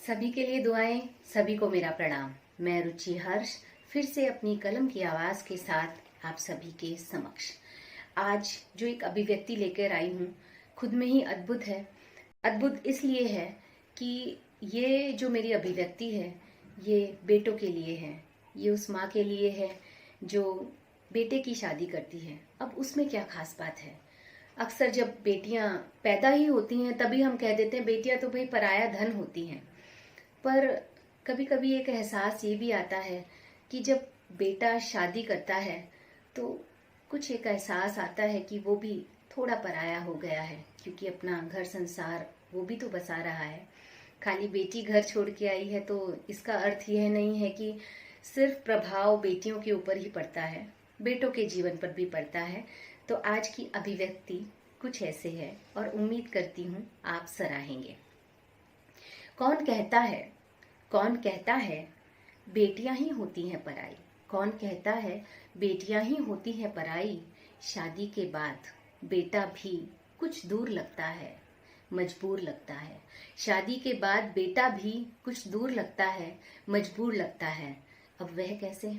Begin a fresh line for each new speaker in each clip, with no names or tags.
सभी के लिए दुआएं, सभी को मेरा प्रणाम। मैं रुचि हर्ष फिर से अपनी कलम की आवाज के साथ आप सभी के समक्ष आज जो एक अभिव्यक्ति लेकर आई हूँ, खुद में ही अद्भुत है। अद्भुत इसलिए है कि ये जो मेरी अभिव्यक्ति है ये बेटों के लिए है। ये उस माँ के लिए है जो बेटे की शादी करती है। अब उसमें क्या खास बात है? अक्सर जब बेटियां पैदा ही होती हैं तभी हम कह देते हैं बेटियां तो भाई पराया धन होती हैं। पर कभी कभी एक एहसास ये भी आता है कि जब बेटा शादी करता है तो कुछ एक एहसास आता है कि वो भी थोड़ा पराया हो गया है, क्योंकि अपना घर संसार वो भी तो बसा रहा है। खाली बेटी घर छोड़ के आई है तो इसका अर्थ यह नहीं है कि सिर्फ प्रभाव बेटियों के ऊपर ही पड़ता है, बेटों के जीवन पर भी पड़ता है। तो आज की अभिव्यक्ति कुछ ऐसे है और उम्मीद करती हूँ आप सराहेंगे। कौन कहता है बेटियां ही होती हैं पराई? कौन कहता है बेटियां ही होती हैं पराई? शादी के बाद बेटा भी कुछ दूर लगता है, मजबूर लगता है। शादी के बाद बेटा भी कुछ दूर लगता है, मजबूर लगता है। अब वह कैसे?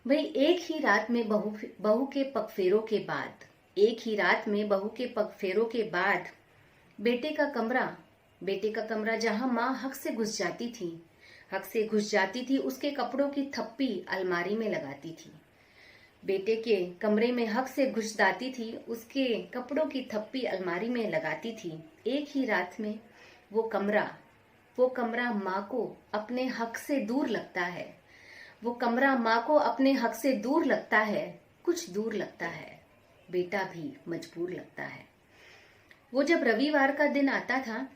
भाई एक ही रात में बहू के पगफेरों के बाद, एक ही रात में बहू के पगफेरों के बाद बेटे का कमरा जहां माँ हक से घुस जाती थी, उसके कपड़ों की थप्पी अलमारी में लगाती थी। बेटे के कमरे में हक से घुस जाती थी, उसके कपड़ों की थप्पी अलमारी में लगाती थी। एक ही रात में वो कमरा माँ को अपने हक से दूर लगता है। वो कमरा माँ को अपने हक से दूर लगता है, कुछ दूर लगता है। बेटा भी मजबूर लगता है। वो जब रविवार का दिन आता था,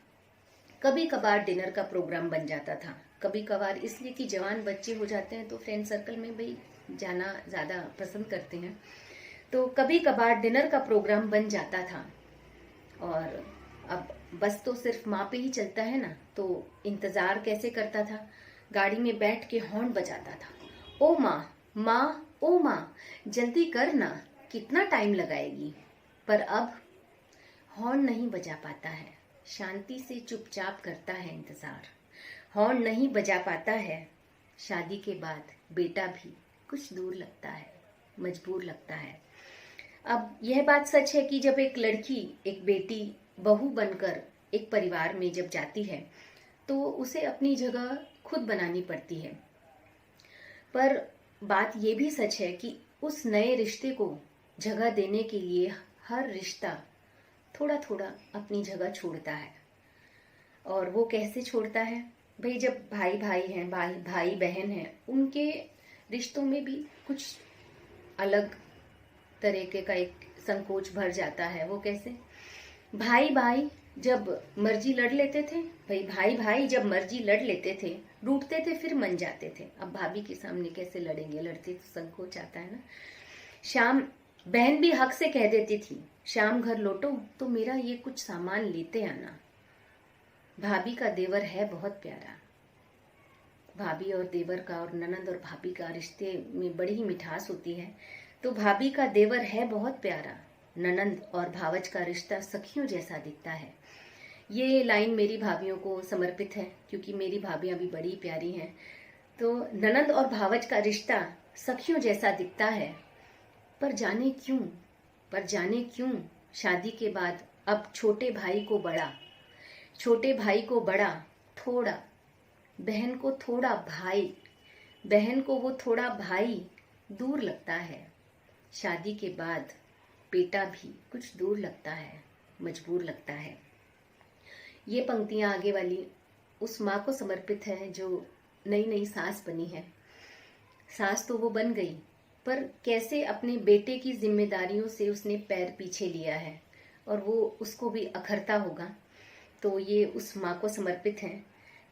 कभी कभार डिनर का प्रोग्राम बन जाता था। कभी कभार इसलिए कि जवान बच्चे हो जाते हैं तो फ्रेंड सर्कल में भाई जाना ज्यादा पसंद करते हैं, तो कभी कभार डिनर का प्रोग्राम बन जाता था। और अब बस तो सिर्फ माँ पे ही चलता है ना, तो इंतजार कैसे करता था? गाड़ी में बैठ के हॉर्न बजाता था। ओ माँ, ओ माँ, जल्दी कर ना, कितना टाइम लगाएगी? पर अब हॉर्न नहीं बजा पाता है, शांति से चुपचाप करता है इंतजार। हॉर्न नहीं बजा पाता है। शादी के बाद बेटा भी कुछ दूर लगता है, मजबूर लगता है। अब यह बात सच है कि जब एक लड़की, एक बेटी बहू बनकर एक परिवार में जब जाती है तो उसे अपनी जगह खुद बनानी पड़ती है। पर बात यह भी सच है कि उस नए रिश्ते को जगह देने के लिए हर रिश्ता थोड़ा थोड़ा अपनी जगह छोड़ता है। और वो कैसे छोड़ता है? भाई जब भाई बहन हैं, उनके रिश्तों में भी कुछ अलग तरीके का एक संकोच भर जाता है। वो कैसे? भाई जब मर्जी लड़ लेते थे, भाई जब मर्जी लड़ लेते थे, रूठते थे फिर मन जाते थे। अब भाभी के सामने कैसे लड़ेंगे? लड़ते तो संकोच आता है ना। शाम बहन भी हक से कह देती थी, शाम घर लौटो तो मेरा ये कुछ सामान लेते आना। भाभी का देवर है बहुत प्यारा। भाभी और देवर का और ननंद और भाभी का रिश्ते में बड़ी ही मिठास होती है। तो भाभी का देवर है बहुत प्यारा, ननंद और भावज का रिश्ता सखियों जैसा दिखता है। ये लाइन मेरी भाभियों को समर्पित है, क्योंकि मेरी भाभियां भी बड़ी प्यारी हैं। तो ननंद और भावज का रिश्ता सखियों जैसा दिखता है। पर जाने क्यों शादी के बाद अब छोटे भाई को बड़ा, थोड़ा बहन को वो थोड़ा भाई दूर लगता है। शादी के बाद बेटा भी कुछ दूर लगता है, मजबूर लगता है। ये पंक्तियां आगे वाली उस माँ को समर्पित है जो नई सास बनी है। सास तो वो बन गई, पर कैसे अपने बेटे की जिम्मेदारियों से उसने पैर पीछे लिया है और वो उसको भी अखरता होगा। तो ये उस माँ को समर्पित है।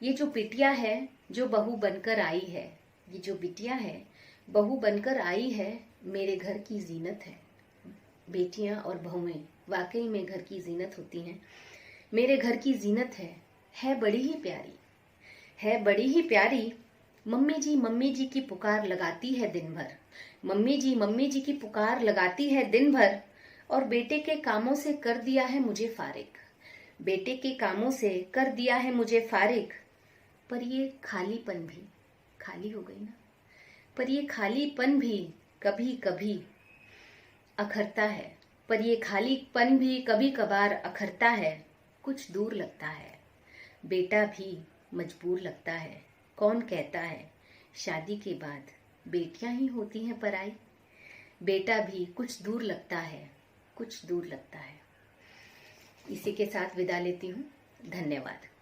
ये जो बिटिया है जो बहू बनकर आई है, मेरे घर की जीनत है। बेटियां और बहुएं वाकई में घर की जीनत होती हैं। मेरे घर की जीनत है बड़ी ही प्यारी। मम्मी जी की पुकार लगाती है दिन भर। मम्मी जी की पुकार लगाती है दिन भर। और बेटे के कामों से कर दिया है मुझे फारिग। पर ये खालीपन भी खाली हो गई ना। पर ये खालीपन भी कभी कभी अखरता है। पर ये खालीपन भी कभी कभार अखरता है। कुछ दूर लगता है। बेटा भी मजबूर लगता है। कौन कहता है शादी के बाद बेटियां ही होती हैं पराई। बेटा भी कुछ दूर लगता है, कुछ दूर लगता है। इसी के साथ विदा लेती हूँ। धन्यवाद।